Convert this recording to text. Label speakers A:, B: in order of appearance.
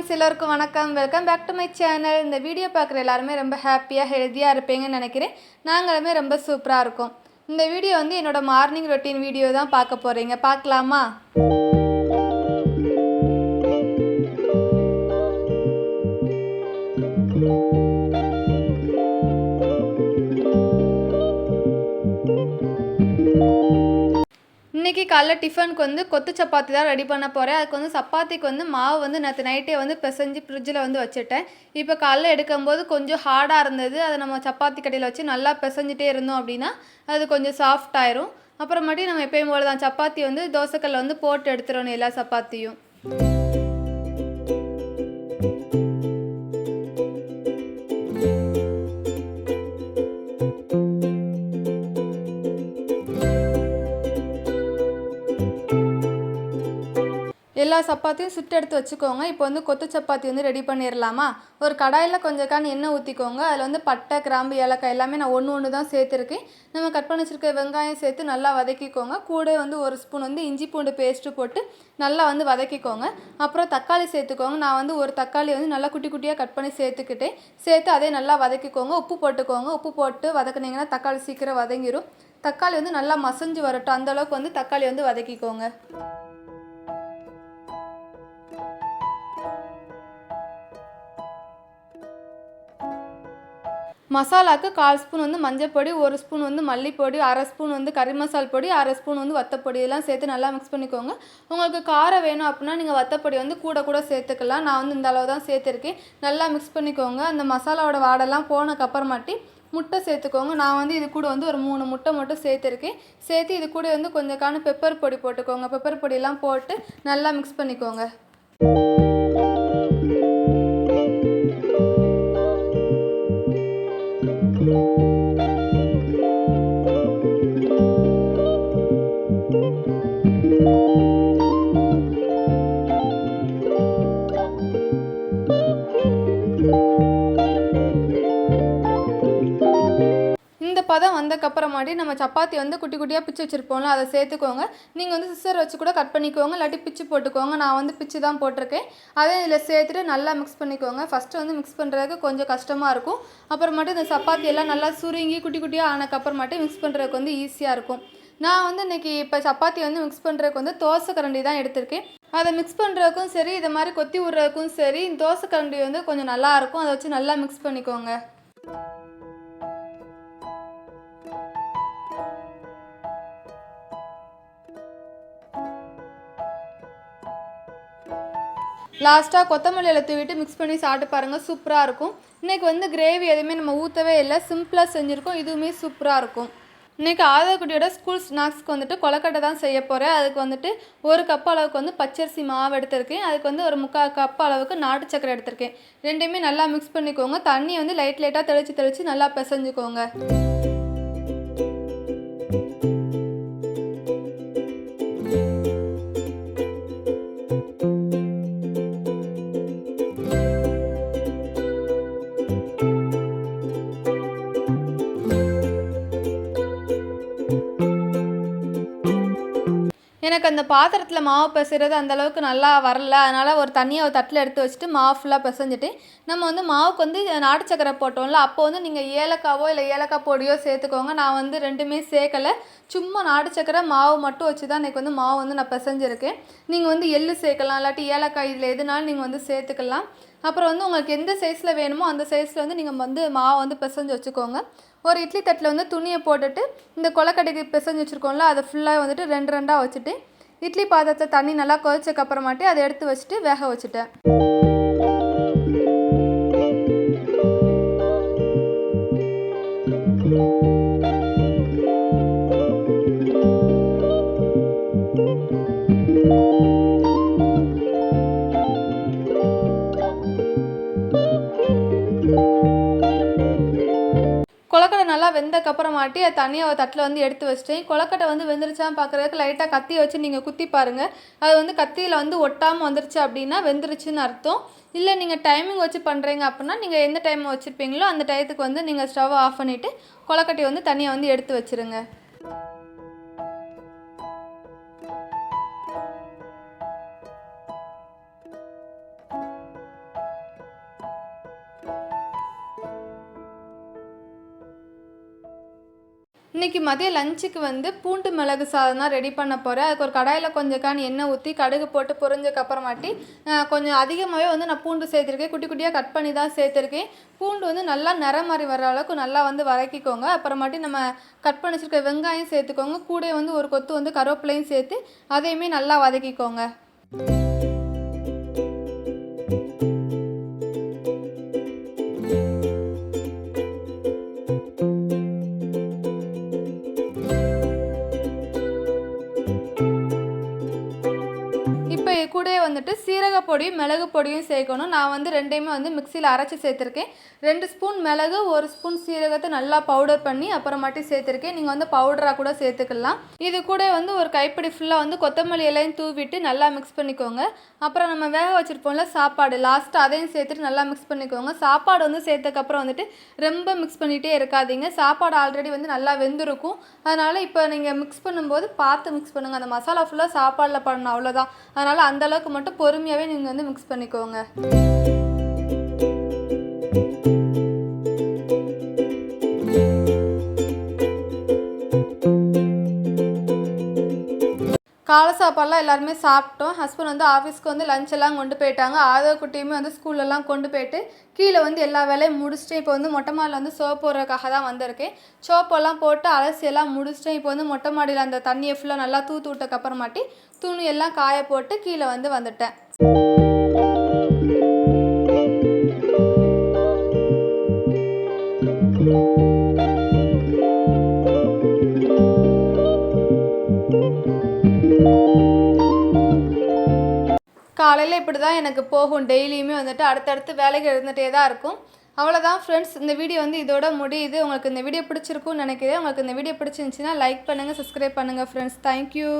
A: Friends எல்லாருக்கும் வணக்கம். Welcome back to my channel. இந்த வீடியோ பார்க்குற எல்லாருமே ரொம்ப ஹாப்பியாக ஹெல்த்தியாக இருப்பீங்கன்னு நினைக்கிறேன். நாங்களுமே ரொம்ப சூப்பராக இருக்கோம். இந்த வீடியோ வந்து என்னோடய மார்னிங் ரொட்டீன் வீடியோ தான் பார்க்க போகிறீங்க. பார்க்கலாமா? இன்றைக்கி காலைல டிஃபனுக்கு வந்து கொத்து சப்பாத்தி தான் ரெடி பண்ண போகிறேன். அதுக்கு வந்து சப்பாத்திக்கு வந்து மாவு வந்து நேற்று நைட்டே வந்து பிசைஞ்சு ஃப்ரிட்ஜில் வந்து வச்சுட்டேன். இப்போ காலைல எடுக்கும்போது கொஞ்சம் ஹார்டாக இருந்தது. அதை நம்ம சப்பாத்தி கடையில் வச்சு நல்லா பிசைஞ்சிட்டே இருந்தோம் அப்படின்னா அது கொஞ்சம் சாஃப்ட் ஆயிரும். அப்புறமாட்டி நம்ம எப்பயும் போல தான் சப்பாத்தி வந்து தோசைக்கல்ல வந்து போட்டு எடுத்துடணும் எல்லா சப்பாத்தியும். எல்லா சப்பாத்தியும் சுட்டு எடுத்து வச்சுக்கோங்க. இப்போ வந்து கொத்து சப்பாத்தி வந்து ரெடி பண்ணிடலாமா? ஒரு கடாயில் கொஞ்சம் எண்ணெய் ஊற்றிக்கோங்க. அதில் வந்து பட்டை, கிராம்பு, ஏலக்காய் எல்லாமே நான் ஒன்று தான் சேர்த்துருக்கேன். நம்ம கட் பண்ணி வச்சுருக்க வெங்காயம் சேர்த்து நல்லா வதக்கிக்கோங்க. கூட வந்து ஒரு ஸ்பூன் வந்து இஞ்சி பூண்டு பேஸ்ட்டு போட்டு நல்லா வந்து வதக்கிக்கோங்க. அப்புறம் தக்காளி சேர்த்துக்கோங்க. நான் வந்து ஒரு தக்காளி வந்து நல்லா குட்டி குட்டியாக கட் பண்ணி சேர்த்து அதே நல்லா வதக்கிக்கோங்க. உப்பு போட்டுக்கோங்க. உப்பு போட்டு வதக்குனீங்கன்னா தக்காளி சீக்கிரம் வதங்கிடும். தக்காளி வந்து நல்லா மசிஞ்சு வரட்டும். அந்தளவுக்கு வந்து தக்காளி வந்து வதக்கிக்கோங்க. மசாலாவுக்கு 1/4 ஸ்பூன் வந்து மஞ்சள் பொடி, 1 ஸ்பூன் வந்து மல்லிப்பொடி, 1/2 ஸ்பூன் வந்து கறி மசால் பொடி, 1/2 ஸ்பூன் வந்து வத்தப்பொடி இதெல்லாம் சேர்த்து நல்லா மிக்ஸ் பண்ணிக்கோங்க. உங்களுக்கு காரம் வேணும் அப்படின்னா நீங்கள் வத்தப்பொடி வந்து கூட சேர்த்துக்கலாம். நான் வந்து இந்த அளவு தான் சேர்த்துருக்கேன். நல்லா மிக்ஸ் பண்ணிக்கோங்க. அந்த மசாலாவோட வாடெல்லாம் போனதுக்கப்புறமாட்டி முட்டை சேர்த்துக்கோங்க. நான் வந்து இது கூட வந்து ஒரு 3 முட்டை மட்டும் சேர்த்துருக்கேன். சேர்த்து இது கூட வந்து கொஞ்சம் பெப்பர் பொடி போட்டுக்கோங்க. பெப்பர் பொடியெல்லாம் போட்டு நல்லா மிக்ஸ் பண்ணிக்கோங்க. இந்த பதம் வந்தக்கப்புறமாட்டி நம்ம சப்பாத்தி வந்து குட்டி குட்டியாக பிச்சு வச்சுருப்போம்ல, அதை சேர்த்துக்கோங்க. நீங்கள் வந்து சிசர் வச்சு கூட கட் பண்ணிக்கோங்க, இல்லாட்டி பிச்சு போட்டுக்கோங்க. நான் வந்து பிச்சு தான் போட்டிருக்கேன். அதே இதில் சேர்த்துட்டு நல்லா மிக்ஸ் பண்ணிக்கோங்க. ஃபஸ்ட்டு வந்து மிக்ஸ் பண்ணுறதுக்கு கொஞ்சம் கஷ்டமாக இருக்கும். அப்புறமாட்டி இந்த சப்பாத்தி எல்லாம் நல்லா சுருங்கி குட்டி குட்டியாக ஆனக்கப்புறமாட்டி மிக்ஸ் பண்ணுறதுக்கு வந்து ஈஸியாக இருக்கும். நான் வந்து இன்றைக்கி இப்போ சப்பாத்தி வந்து மிக்ஸ் பண்ணுறதுக்கு வந்து தோசை கரண்டி தான் எடுத்திருக்கேன். அதை மிக்ஸ் பண்ணுறதுக்கும் சரி, இதை மாதிரி கொத்தி விட்றதுக்கும் சரி, தோசை கரண்டி வந்து கொஞ்சம் நல்லாயிருக்கும். அதை வச்சு நல்லா மிக்ஸ் பண்ணிக்கோங்க. லாஸ்ட்டாக கொத்தமல்லி இலை தூவிட்டு மிக்ஸ் பண்ணி சாப்பிட்டு பாருங்கள், சூப்பராக இருக்கும். இன்றைக்கி வந்து கிரேவி எதுவுமே நம்ம ஊற்றவே இல்லை, சிம்பிளாக செஞ்சுருக்கோம். இதுவுமே சூப்பராக இருக்கும். இன்றைக்கி ஆதகுட்டியோட ஸ்கூல் ஸ்நாக்ஸ்க்கு வந்துட்டு கொலக்கட்டை தான் செய்ய போகிறேன். அதுக்கு வந்துட்டு 1 கப் அளவுக்கு வந்து பச்சரிசி மாவு எடுத்திருக்கேன். அதுக்கு வந்து ஒரு 3/4 கப் அளவுக்கு நாட்டு சக்கரை எடுத்திருக்கேன். ரெண்டையுமே நல்லா மிக்ஸ் பண்ணிக்கோங்க. தண்ணியை வந்து லைட்டாக தெளித்து நல்லா பிசைஞ்சுக்கோங்க. எனக்கு அந்த பாத்திரத்தில் மாவு பிசைறது அந்தளவுக்கு நல்லா வரல. அதனால் ஒரு தண்ணியை ஒரு தட்டில் எடுத்து வச்சுட்டு மாவு ஃபுல்லாக பிசைஞ்சிட்டு நம்ம வந்து மாவுக்கு வந்து நாட்டு சக்கரை போட்டோம்ல, அப்போ வந்து நீங்கள் ஏலக்காவோ இல்லை ஏலக்காய் பொடியோ சேர்த்துக்கோங்க. நான் வந்து ரெண்டுமே சேர்க்கலை. சும்மா நாட்டு சக்கரை மாவு மட்டும் வச்சு தான் இன்றைக்கி வந்து மாவு வந்து நான் பிசைஞ்சிருக்கேன். நீங்கள் வந்து எள்ளு சேர்க்கலாம், இல்லாட்டி ஏலக்காய் இதில் எதுனாலும் நீங்கள் வந்து சேர்த்துக்கலாம். அப்புறம் வந்து உங்களுக்கு எந்த சைஸில் வேணுமோ அந்த சைஸில் வந்து நீங்கள் வந்து மாவு வந்து பிசைஞ்சு வச்சுக்கோங்க. ஒரு இட்லி தட்டில் வந்து துணியை போட்டுட்டு இந்த கொலக்கட்டைக்கு பிசைஞ்சு வச்சுருக்கோம்ல, அதை ஃபுல்லாக வந்துட்டு 2 வச்சுட்டு இட்லி பாத்திரத்தில் தண்ணி நல்லா கொதிச்சக்கப்புறமாட்டி அதை எடுத்து வச்சுட்டு வேக வச்சுட்டேன். கொலக்கட்டை நல்லா வெந்தக்கப்புறமாட்டி அது தனியாக ஒரு தட்டில் வந்து எடுத்து வச்சிட்டேன். கொலக்கட்டை வந்து வெந்துருச்சான்னு பார்க்குறதுக்கு லைட்டாக கத்தியை வச்சு நீங்கள் குத்தி பாருங்கள். அது வந்து கத்தியில் வந்து ஒட்டாமல் வந்துருச்சு அப்படின்னா வெந்துருச்சுன்னு அர்த்தம். இல்லை நீங்கள் டைமிங் வச்சு பண்ணுறீங்க அப்படின்னா நீங்கள் எந்த டைம் வச்சுருப்பீங்களோ அந்த டயத்துக்கு வந்து நீங்கள் ஸ்டவ் ஆஃப் பண்ணிவிட்டு கொலக்கட்டையை வந்து தனியாக வந்து எடுத்து வச்சுருங்க. இன்றைக்கி மதியம் லஞ்சுக்கு வந்து பூண்டு மிளகு சாதம் தான் ரெடி பண்ண போகிறேன். அதுக்கு ஒரு கடாயில் கொஞ்சம் எண்ணெய் ஊற்றி கடுகு போட்டு பொரிஞ்சக்கப்புறமாட்டி கொஞ்சம் அதிகமாகவே வந்து நான் பூண்டு சேர்த்துருக்கேன். குட்டி குட்டியாக கட் பண்ணி தான் சேர்த்துருக்கேன். பூண்டு வந்து நல்லா நிறம் மாதிரி வர அளவுக்கு நல்லா வந்து வதக்கிக்கோங்க. அப்புறமாட்டி நம்ம கட் பண்ணி வச்சுருக்க வெங்காயம் சேர்த்துக்கோங்க. கூட வந்து ஒரு கொத்து வந்து கருவேப்பிலையும் சேர்த்து அதையுமே நல்லா வதக்கிக்கோங்க. இப்போ கூட வந்துட்டு சீரக பொடியும் மிளகு பொடியும் சேர்க்கணும். நான் வந்து ரெண்டையுமே வந்து மிக்சியில் அரைச்சி சேர்த்துருக்கேன். 2 ஸ்பூன் மிளகு 1 ஸ்பூன் சீரகத்தை நல்லா பவுடர் பண்ணி அப்புறமாட்டி சேர்த்துருக்கேன். நீங்கள் வந்து பவுடராக கூட சேர்த்துக்கலாம். இது கூட வந்து ஒரு கைப்பிடி ஃபுல்லாக வந்து கொத்தமல்லி இலையும் தூவிட்டு நல்லா மிக்ஸ் பண்ணிக்கோங்க. அப்புறம் நம்ம வேக வச்சுருப்போம்ல சாப்பாடு, லாஸ்ட்டு அதையும் சேர்த்துட்டு நல்லா மிக்ஸ் பண்ணிக்கோங்க. சாப்பாடு வந்து சேர்த்தக்கப்புறம் வந்துட்டு ரொம்ப மிக்ஸ் பண்ணிகிட்டே இருக்காதீங்க. சாப்பாடு ஆல்ரெடி வந்து நல்லா வெந்திருக்கும். அதனால் இப்போ நீங்கள் மிக்ஸ் பண்ணும்போது பார்த்து மிக்ஸ் பண்ணுங்கள். அந்த மசாலா ஃபுல்லாக சாப்பாடில் பண்ணணும், அவ்வளோதான். அதனால் அந்தளவுக்கு மட்டும் பொறுமையாகவே நீங்கள் வந்து மிக்ஸ் பண்ணிக்கோங்க. காலை சாப்பாடெலாம் எல்லாருமே சாப்பிட்டோம். ஹஸ்பண்ட் வந்து ஆஃபீஸ்க்கு வந்து லஞ்ச் எல்லாம் கொண்டு போயிட்டாங்க. ஆதவ குட்டியுமே வந்து ஸ்கூல்லலாம் கொண்டு போயிட்டு கீழே வந்து எல்லா வேலையும் முடிச்சுட்டு இப்போ வந்து மொட்டை மாடியில் வந்து சோப்பு போடுறதுக்காக தான் வந்திருக்கேன். சோப்பெல்லாம் போட்டு அலசியெல்லாம் முடிச்சுட்டேன். இப்போ வந்து மொட்டை மாடியில் அந்த தண்ணியை ஃபுல்லாக நல்லா தூத்து விட்டக்கப்புறமாட்டி துணி எல்லாம் காய போட்டு கீழே வந்து வந்துட்டேன். காலையில் இப்படி தான் எனக்கு போகும். டெய்லியுமே வந்துட்டு அடுத்தடுத்து வேலைகள் இருந்துகிட்டே தான் இருக்கும். அவ்வளோதான் ஃப்ரெண்ட்ஸ், இந்த வீடியோ வந்து இதோட முடியுது. உங்களுக்கு இந்த வீடியோ பிடிச்சிருக்கும்னு நினைக்கிறேன். உங்களுக்கு இந்த வீடியோ பிடிச்சிருந்துச்சின்னா லைக் பண்ணுங்கள், சப்ஸ்கிரைப் பண்ணுங்கள் ஃப்ரெண்ட்ஸ். தேங்க்யூ.